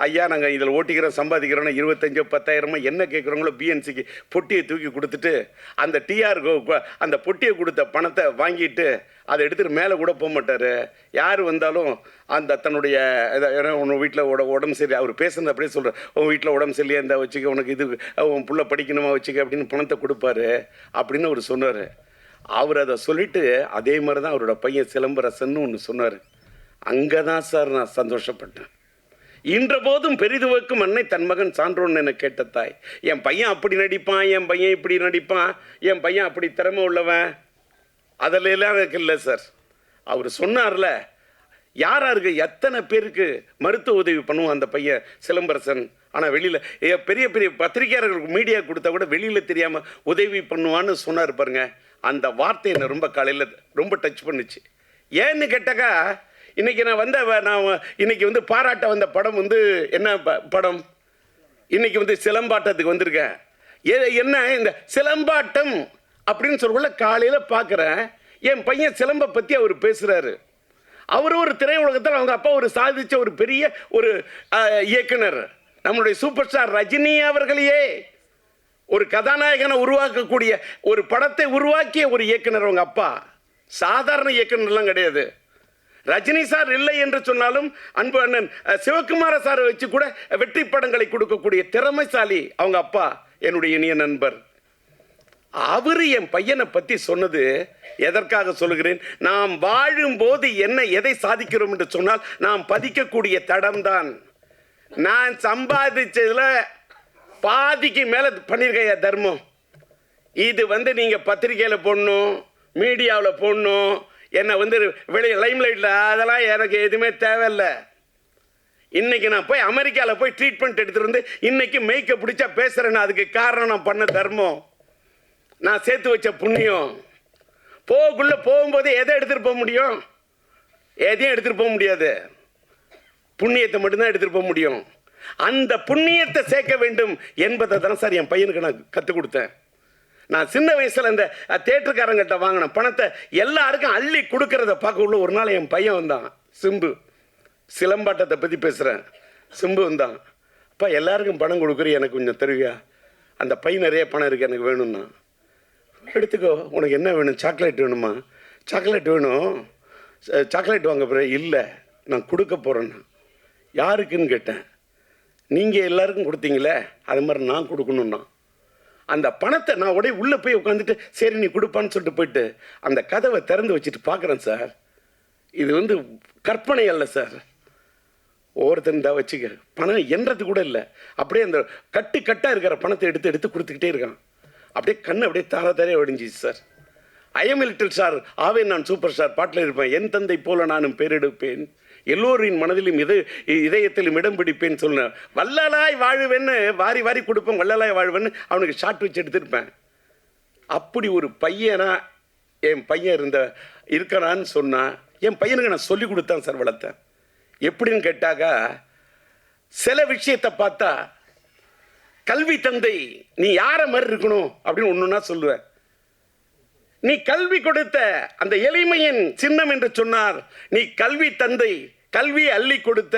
ஐயா நாங்கள் இதில் ஓட்டிக்கிறோம் சம்பாதிக்கிறோன்னா 25 10,000 என்ன கேட்குறவங்களோ பிஎன்சிக்கு பொட்டியை தூக்கி கொடுத்துட்டு அந்த டிஆர் அந்த பொட்டியை கொடுத்த பணத்தை வாங்கிட்டு அதை எடுத்துகிட்டு மேலே கூட போக மாட்டார். யார் வந்தாலும் அந்த தன்னுடைய உன் வீட்டில் உடம்பு சரி அவர் பேசுனது அப்படியே சொல்கிறார், உன் வீட்டில் உடம்பு சரியில்லையா இருந்தால் வச்சுக்க, உனக்கு இது உன் புள்ள படிக்கணுமா வச்சுக்க அப்படின்னு பணத்தை கொடுப்பாரு அப்படின்னு அவர் சொன்னார். அவர் அதை சொல்லிவிட்டு அதே மாதிரி தான் அவரோட பையன் சிலம்பரசன்னு ஒன்று சொன்னார். அங்கே தான் சார் நான் சந்தோஷப்பட்டேன். இன்ற போதும் பெரிதுவக்கும் அன்னை தன் மகன் சான்றோன்னு என கேட்ட தாய். என் பையன் அப்படி நடிப்பான், என் பையன் இப்படி நடிப்பான், என் பையன் அப்படி திறமை உள்ளவன், அதிலெல்லாம் எனக்கு இல்லை சார். அவர் சொன்னார்ல, யாராருக்கு எத்தனை பேருக்கு மருத்துவ உதவி பண்ணுவான் அந்த பையன் சிலம்பரசன். ஆனால் வெளியில் பெரிய பெரிய பத்திரிகையாளர்களுக்கு மீடியா கொடுத்தா கூட வெளியில் தெரியாமல் உதவி பண்ணுவான்னு சொன்னார் பாருங்க. அந்த வார்த்தை என்னை ரொம்ப காலையில் ரொம்ப டச் பண்ணுச்சு. ஏன்னு கேட்டாக்கா, இன்றைக்கி நான் இன்றைக்கி வந்து பாராட்ட வந்த படம் வந்து என்ன படம், இன்றைக்கி வந்து சிலம்பாட்டத்துக்கு வந்திருக்கேன். என்ன இந்த சிலம்பாட்டம் அப்படின்னு சொல்லக்குள்ள காலையில் பார்க்குறேன், என் பையன் சிலம்பை பற்றி அவர் பேசுகிறாரு. அவர் ஒரு திரையுலகத்தில் அவங்க அப்பா ஒரு சாதித்த ஒரு பெரிய ஒரு இயக்குனர், நம்மளுடைய சூப்பர் ஸ்டார் ரஜினி அவர்களையே ஒரு கதாநாயகனை உருவாக்கக்கூடிய ஒரு படத்தை உருவாக்கிய ஒரு இயக்குனர் அவங்க அப்பா. சாதாரண இயக்குனர்லாம் கிடையாது. ரஜினி சார் இல்லை என்று சொன்னாலும் அன்பு அண்ணன் சிவகுமார சாரை வச்சு கூட வெற்றி படங்களை கொடுக்கக்கூடிய திறமைசாலி அவங்க அப்பா, என்னுடைய இனிய நண்பர். அவர் என் பையனை பற்றி சொன்னது எதற்காக சொல்லுகிறேன், நாம் வாழும்போது எதை சாதிக்கிறோம் என்று சொன்னால் நாம் பதிக்கக்கூடிய தடம்தான். நான் சம்பாதிச்சதுல பாதிக்கு மேலே பண்ணியிருக்கையா தர்மம். இது வந்து நீங்கள் பத்திரிகையில் போடணும், மீடியாவில் போடணும், என்னை வந்து வெளியே லைம்லைட்டில், அதெல்லாம் எனக்கு எதுவுமே தேவையில்லை. இன்றைக்கி நான் போய் அமெரிக்காவில் போய் ட்ரீட்மெண்ட் எடுத்துகிட்டு வந்து இன்றைக்கி மெய்க்க பிடிச்சா பேசுகிறேன்னா அதுக்கு காரணம் நான் பண்ண தர்மம், நான் சேர்த்து வச்ச புண்ணியம். போகும்போது எதை எடுத்துகிட்டு போக முடியும்? எதையும் எடுத்துகிட்டு போக முடியாது. புண்ணியத்தை மட்டும்தான் எடுத்துகிட்டு போக முடியும். அந்த புண்ணியத்தை சேர்க்க வேண்டும் என்பதை தான் சார் என் பையனுக்கு நான் கற்றுக் கொடுத்தேன். நான் சின்ன வயசில் இந்த தேட்டருக்காரங்கிட்ட வாங்கின பணத்தை எல்லாருக்கும் அள்ளி கொடுக்கறத பார்க்க உள்ள ஒரு நாள் என் பையன் வந்தான், சிம்பு. சிலம்பாட்டத்தை பற்றி பேசுகிறேன். சிம்பு வந்தான், அப்பா எல்லாருக்கும் பணம் கொடுக்குற எனக்கு கொஞ்சம் தருவியா, அந்த பையன் நிறைய பணம் இருக்குது எனக்கு வேணும்னா. எடுத்துக்கோ, உனக்கு என்ன வேணும்? சாக்லேட் வேணுமா? சாக்லேட் வேணும், சாக்லேட் வாங்க போகிறேன். இல்லை, நான் கொடுக்க போகிறேன்னா. யாருக்குன்னு கேட்டேன். நீங்கள் எல்லாருக்கும் கொடுத்தீங்களே, அது மாதிரி நான் கொடுக்கணுன்னா. அந்த பணத்தை நான் உடனே உள்ளே போய் உட்காந்துட்டு சரி நீ கொடுப்பான்னு சொல்லிட்டு போயிட்டு அந்த கதவை திறந்து வச்சுட்டு பார்க்குறேன் சார். இது வந்து கற்பனை அல்ல சார். ஒவ்வொருத்தன் தான் வச்சுக்க, பணம் என்றது கூட இல்லை, அப்படியே அந்த கட்டாக இருக்கிற பணத்தை எடுத்து கொடுத்துக்கிட்டே இருக்கான். அப்படியே கண்ணு அப்படியே தாரே ஒடிஞ்சிச்சு சார். ஐஎம் லிட்டில் ஸ்டார், ஆவே நான் சூப்பர் ஸ்டார் பாட்டில் இருப்பேன். என் தந்தை போல நானும் பேரெடுப்பேன், எல்லோரின் மனதிலும் இதயத்திலும் இடம் பிடிப்பேன்னு சொன்னேன். வள்ளலாய் வாழுவேன்னு வாரி கொடுப்பேன், வள்ளலாய் வாழ்வேன்னு அவனுக்கு ஷார்ட் வச்சு எடுத்திருப்பேன். அப்படி ஒரு பையனா என் பையன் இருக்கிறான்னு சொன்னான். என் பையனுக்கு நான் சொல்லி கொடுத்தேன் சார், வளர்த்தேன். எப்படின்னு கேட்டாக்கா, சில விஷயத்தை பார்த்தா கல்வி தந்தை நீ யாரை மாதிரி இருக்கணும் அப்படின்னு ஒன்றுன்னா சொல்லுவேன். நீ கல்வி கொடுத்த அந்த எளிமையின் சின்னம் என்று சொன்னார். நீ கல்வி தந்தை, கல்வி அள்ளி கொடுத்த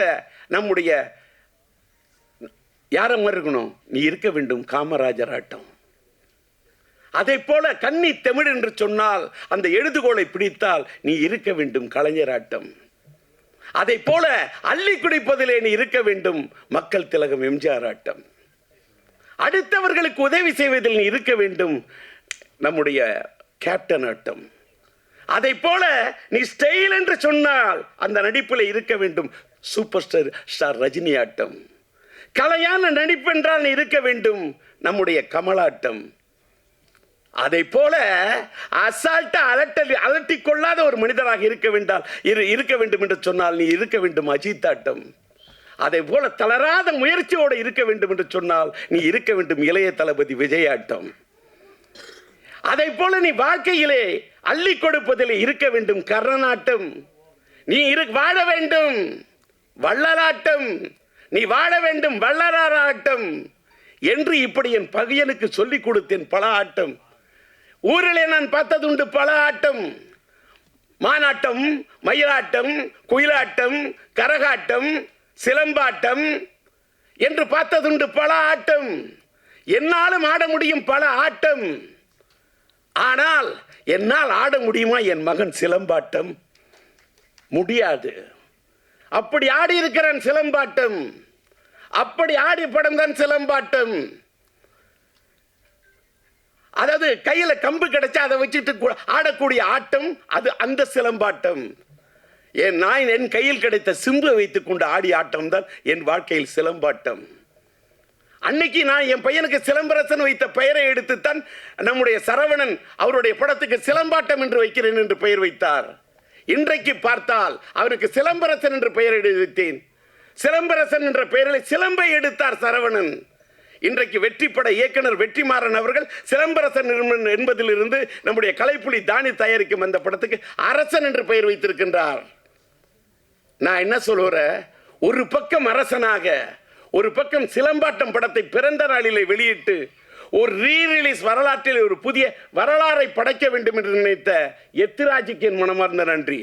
நம்முடைய யார மாதிரி இருக்கணும்? நீ இருக்க வேண்டும் காமராஜர் ஆட்டம். அதை போல கன்னி தமிழ் என்று சொன்னால் அந்த எழுதுகோலை பிடித்தால் நீ இருக்க வேண்டும் கலைஞர் ஆட்டம். அதை போல அள்ளி குடிப்பதிலே நீ இருக்க வேண்டும் மக்கள் திலகம் எம்ஜிஆர் ஆட்டம். அடுத்தவர்களுக்கு உதவி செய்வதில் நீ இருக்க வேண்டும் நம்முடைய கேப்டன் ஆட்டம். அதை போல நீ ஸ்டைல் என்று சொன்னால் அந்த நடிப்பில் இருக்க வேண்டும் சூப்பர் ஸ்டார் ரஜினி ஆட்டம். கலையான நடிப்பு என்றால் நீ இருக்க வேண்டும் நம்முடைய கமலாட்டம். அதை போல அசால்ட்டா அலட்டிக் கொள்ளாத ஒரு மனிதராக இருக்க வேண்டும் என்று சொன்னால் நீ இருக்க வேண்டும் அஜித் ஆட்டம். அதை போல தளராத முயற்சியோடு இருக்க வேண்டும் என்று சொன்னால் நீ இருக்க வேண்டும் இளைய தளபதி விஜய் ஆட்டம். அதை போல நீ வாழ்க்கையிலே அள்ளி கொடுப்பதில் இருக்க வேண்டும் கர்ணனாட்டம். நீ வாழ வேண்டும் வள்ளலாட்டம், நீ வாழ வேண்டும் வள்ளலாராட்டம் என்று இப்படி என் பகையனுக்கு சொல்லிக் கொடுத்தேன். பல ஆட்டம் ஊரிலே நான் பார்த்ததுண்டு, பல ஆட்டம். மானாட்டம், மயிலாட்டம், குயிலாட்டம், கரகாட்டம், சிலம்பாட்டம் என்று பார்த்ததுண்டு பல ஆட்டம். என்னாலும் ஆட முடியும் பல ஆட்டம். ஆனால் என்னால் ஆட முடியுமா என் மகன் சிலம்பாட்டம்? முடியாது. அப்படி ஆடி இருக்கிறான் சிலம்பாட்டம். அப்படி ஆடி படம் தான் சிலம்பாட்டம். அதாவது கையில கம்பு கிடைச்சா அதை வச்சுட்டு ஆடக்கூடிய ஆட்டம் அது அந்த சிலம்பாட்டம். நான் என் கையில் கிடைத்த சிம்பு வைத்துக் கொண்டு ஆடிய ஆட்டம் தான் என் வாழ்க்கையில் சிலம்பாட்டம். அன்னைக்கு நான் என் பையனுக்கு சிலம்பரசன் வைத்த பெயரை எடுத்துத்தான் நம்முடைய சரவணன் அவருடைய படத்துக்கு சிலம்பாட்டம் என்று வைக்கிறேன் என்று பெயர் வைத்தார். இன்றைக்கு பார்த்தால் அவருக்கு சிலம்பரசன் என்று பெயர் எடுத்தேன். சிலம்பரசன் என்ற பெயரில் சிலம்பை எடுத்தார் சரவணன். இன்றைக்கு வெற்றிப்பட இயக்குனர் வெற்றிமாறன் அவர்கள் சிலம்பரசன் என்பதிலிருந்து நம்முடைய கலைப்புலி தானி தயாரிக்கும் அந்த படத்துக்கு அரசன் என்று பெயர் வைத்திருக்கின்றார். நான் என்ன சொல்லுறேன், ஒரு பக்கம் அரசனாக, ஒரு பக்கம் சிலம்பாட்டம் படத்தை பிறந்த நாளிலே வெளியிட்டு ஒரு ரீரிலீஸ் வரலாற்றில் ஒரு புதிய வரலாறை படைக்க வேண்டும் என்று நினைத்த எத்திராஜுக்கு என் மனமார்ந்த நன்றி.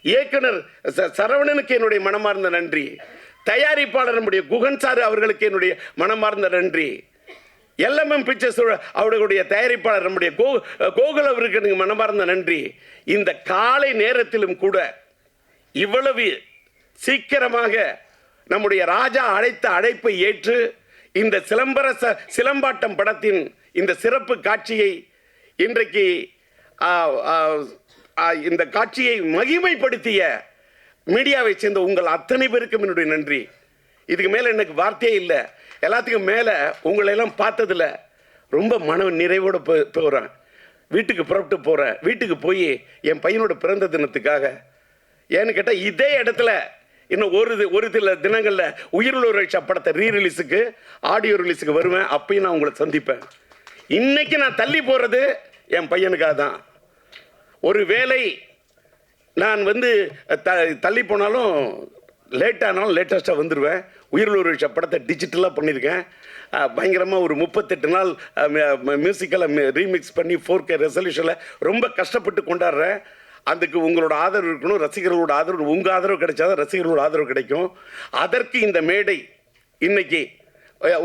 இயக்குனர் சரவணனுக்கு என்னுடைய மனமார்ந்த நன்றி. தயாரிப்பாளர் நம்முடைய குகன் சார் அவர்களுக்கு என்னுடைய மனமார்ந்த நன்றி. எல்எம்எம் பிக்சர்ஸ் அவர்களுடைய தயாரிப்பாளர் நம்முடைய கோகுல் அவருக்கு எனக்கு மனமார்ந்த நன்றி. இந்த காலை நேரத்திலும் கூட இவ்வளவு சீக்கிரமாக நம்முடைய ராஜா அழைத்த அழைப்பை ஏற்று இந்த சிலம்பாட்டம் படத்தின் இந்த சிறப்பு காட்சியை இன்றைக்கு இந்த காட்சியை மகிமைப்படுத்திய மீடியாவை சேர்ந்த உங்கள் அத்தனை பேருக்கும் என்னுடைய நன்றி. இதுக்கு மேலே எனக்கு வார்த்தையே இல்லை. எல்லாத்துக்கும் மேலே உங்களெல்லாம் பார்த்ததில் ரொம்ப மன நிறைவோடு போகிறேன். வீட்டுக்கு புறப்பட்டு போகிறேன். வீட்டுக்கு போய் என் பையனோட பிறந்த தினத்துக்காக, ஏன்னு கேட்டால் இதே இடத்துல இன்னும் ஒரு சில தினங்களில் உயிருள்ள படத்தை ரீரிலீஸுக்கு ஆடியோ ரிலீஸுக்கு வருவேன். அப்பயும் நான் உங்களை சந்திப்பேன். இன்னைக்கு நான் தள்ளி போகிறது என் பையனுக்காக தான். ஒரு வேளை நான் தள்ளி போனாலும் லேட்டானாலும் லேட்டஸ்ட்டாக வந்துடுவேன். உயிருள்ள படத்தை டிஜிட்டலாக பண்ணியிருக்கேன். பயங்கரமாக ஒரு 38 நாள் மியூசிக்கலை ரீமிக்ஸ் பண்ணி 4K ரெசல்யூஷனில் ரொம்ப கஷ்டப்பட்டு கொண்டாடுறேன். அதுக்கு உங்களோட ஆதரவு இருக்கணும். ரசிகர்களோட ஆதரவு, உங்கள் ஆதரவு கிடைச்சாதான் ரசிகர்களோட ஆதரவு கிடைக்கும். அதற்கு இந்த மேடை இன்னைக்கு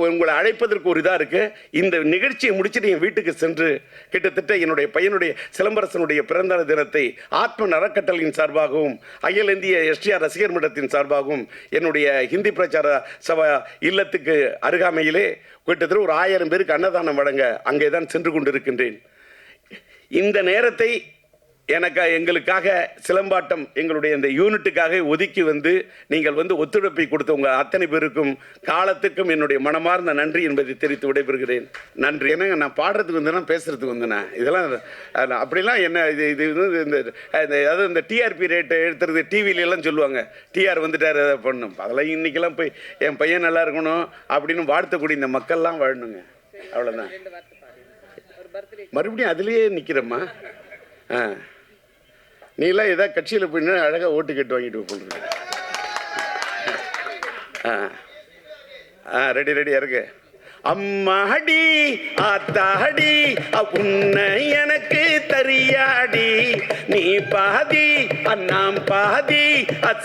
உங்களை அழைப்பதற்கு ஒரு இதாக இருக்குது. இந்த நிகழ்ச்சியை முடிச்சுட்டு என் வீட்டுக்கு சென்று கிட்டத்தட்ட என்னுடைய பையனுடைய சிலம்பரசனுடைய பிறந்த தினத்தை ஆத்ம அறக்கட்டளையின் சார்பாகவும் அகில இந்திய எஸ்டிஆர் ரசிகர் மன்றத்தின் சார்பாகவும் என்னுடைய ஹிந்தி பிரச்சார சபா இல்லத்துக்கு அருகாமையிலே கிட்டத்தட்ட ஒரு 1000 பேருக்கு அன்னதானம் வழங்க அங்கே தான் சென்று கொண்டிருக்கின்றேன். இந்த நேரத்தை எங்களுக்காக சிலம்பாட்டம் எங்களுடைய இந்த யூனிட்டுக்காக ஒதுக்கி நீங்கள் ஒத்துழைப்பை கொடுத்த உங்கள் அத்தனை பேருக்கும் காலத்துக்கும் என்னுடைய மனமார்ந்த நன்றி என்பதை தெரிவித்து விடைபெறுகிறேன். நன்றி. ஏன்னா நான் பாடுறதுக்கு வந்தேன்னா பேசுறதுக்கு வந்தேண்ணா, இதெல்லாம் அப்படிலாம் என்ன இது அதாவது இந்த டிஆர்பி ரேட்டை எடுத்துறது டிவிலெல்லாம் சொல்லுவாங்க, டிஆர் வந்துட்டார் அதை பண்ணும். அதெல்லாம் இன்னைக்கெல்லாம் போய் என் பையன் நல்லா இருக்கணும் அப்படின்னு வாழ்த்தக்கூடிய இந்த மக்கள்லாம் வாழணுங்க. அவ்வளோதான். மறுபடியும் அதுலேயே நிற்கிறேம்மா. நீலாம் ஏதாவது கட்சியில் போயின்னா அழகாக ஓட்டு கேட்டு வாங்கிட்டு போடுறேன். ரெடியாக இருக்கு. அம்மாடி ஆத்தாடி உன்னை எனக்கு தரியாடி, நீ பாதி அண்ணாம் பாதி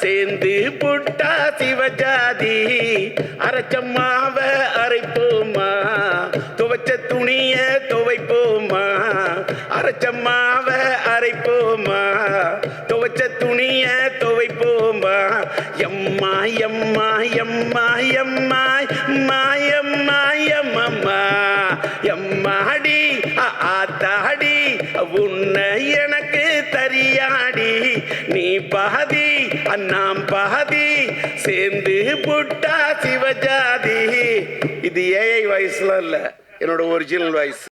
சேர்ந்து புட்டா சிவஜாதி, அரைச்சம்மாவ அரைப்போமா துவைச்ச துணிய துவைப்போமா, அரைச்சம்மாவ அரைப்போமா துவைச்ச துணிய துவைப்போமா, எம்மா எம்மா எம்மா எம்மா மாயம்மா எம்மம்மா எம்மாடி ஆத்தாடி உன்னை எனக்கு தரியாடி, நீ பாதி அண்ணாம் பாதி சேர்ந்து புட்டா சிவஜாதி. இது ஏஐ வாய்ஸ்லாம் இல்லை, என்னோட ஒரிஜினல் வாய்ஸ்.